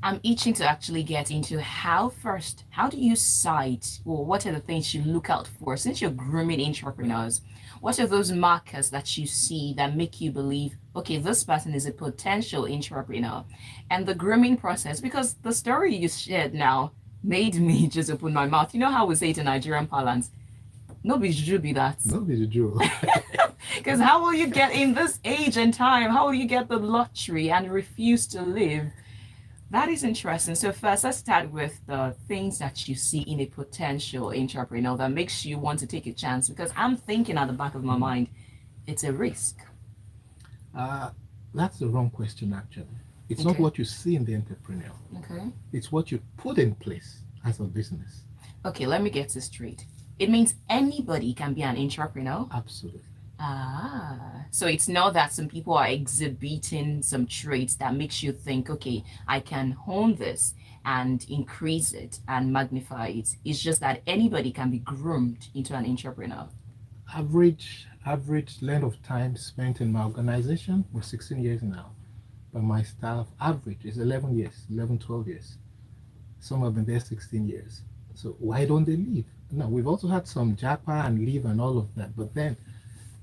I'm itching to actually get into how do you cite, or what are the things you look out for since you're grooming entrepreneurs? What are those markers that you see that make you believe, okay, this person is a potential entrepreneur? And the grooming process, because the story you shared now made me just open my mouth. You know how we say it in Nigerian parlance? No be juju be that. No, be the Jew. Because how will you get in this age and time? How will you get the lottery and refuse to live? That is interesting. So first, let's start with the things that you see in a potential entrepreneur that makes you want to take a chance. Because I'm thinking at the back of my mind, it's a risk. Uh, that's the wrong question, actually. It's not Okay. what you see in the entrepreneur, Okay. it's what you put in place as a business. Okay, let me get this straight. It means anybody can be an entrepreneur. Absolutely. Ah, so it's not that some people are exhibiting some traits that makes you think, okay, I can hone this and increase it and magnify it. It's just that anybody can be groomed into an entrepreneur. Average length of time spent in my organization was 16 years now. But my staff average is 11 years, 11, 12 years. Some have been there 16 years. So why don't they leave? No, we've also had some japa and leave and all of that, but then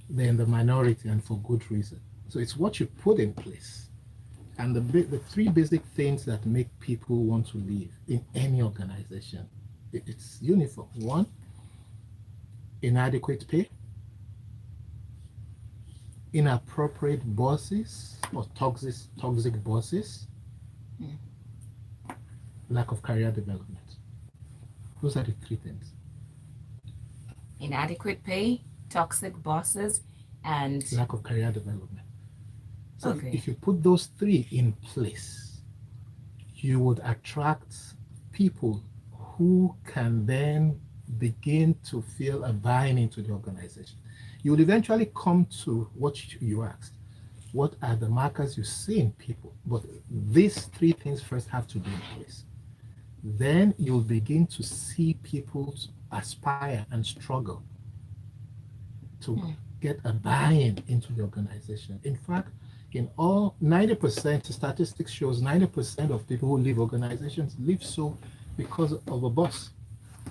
they're in the minority and for good reason. So it's what you put in place. And the three basic things that make people want to leave in any organization, it's uniform. One, inadequate pay, inappropriate bosses or toxic bosses, Mm. lack of career development. Those are the three things. Inadequate pay, toxic bosses, and Lack of career development. So okay. if you put those three in place, you would attract people who can then begin to feel a buy-in into the organization. You will eventually come to what you asked. What are the markers you see in people? But these three things first have to be in place. Then you'll begin to see people aspire and struggle to Hmm. get a buy-in into the organization. In fact, in all 90%, statistics shows 90% of people who leave organizations leave so because of a boss,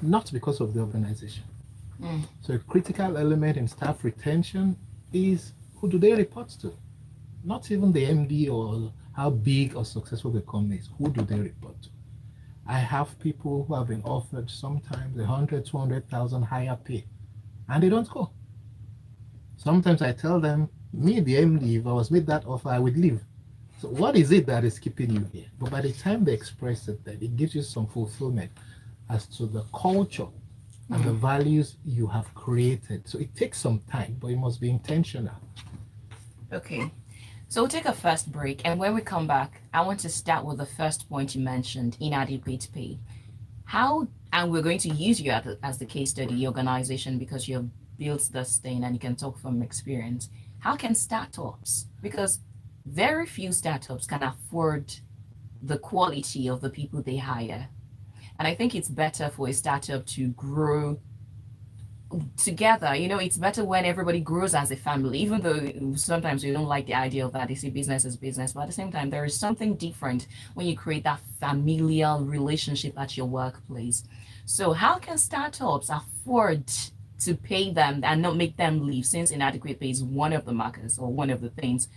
not because of the organization. Hmm. So a critical element in staff retention is who do they report to? Not even the MD or how big or successful the company is. Who do they report to? I have people who have been offered sometimes 100, 200,000 higher pay, and they don't go. Sometimes I tell them, me, the MD, if I was made that offer, I would leave. So what is it that is keeping you here? But by the time they express it, then it gives you some fulfillment as to the culture and the Hmm. values you have created. So it takes some time, but it must be intentional. Okay. So we'll take a first break, and when we come back, I want to start with the first point you mentioned, inadequate pay. How, and we're going to use you as the case study organization because you've built this thing and you can talk from experience. How can startups, because very few startups can afford the quality of the people they hire. And I think it's better for a startup to grow together. It's better when everybody grows as a family, even though sometimes we don't like the idea of that. They see business as business, but at the same time, there is something different when you create that familial relationship at your workplace. So, how can startups afford to pay them and not make them leave, since inadequate pay is one of the markers or one of the things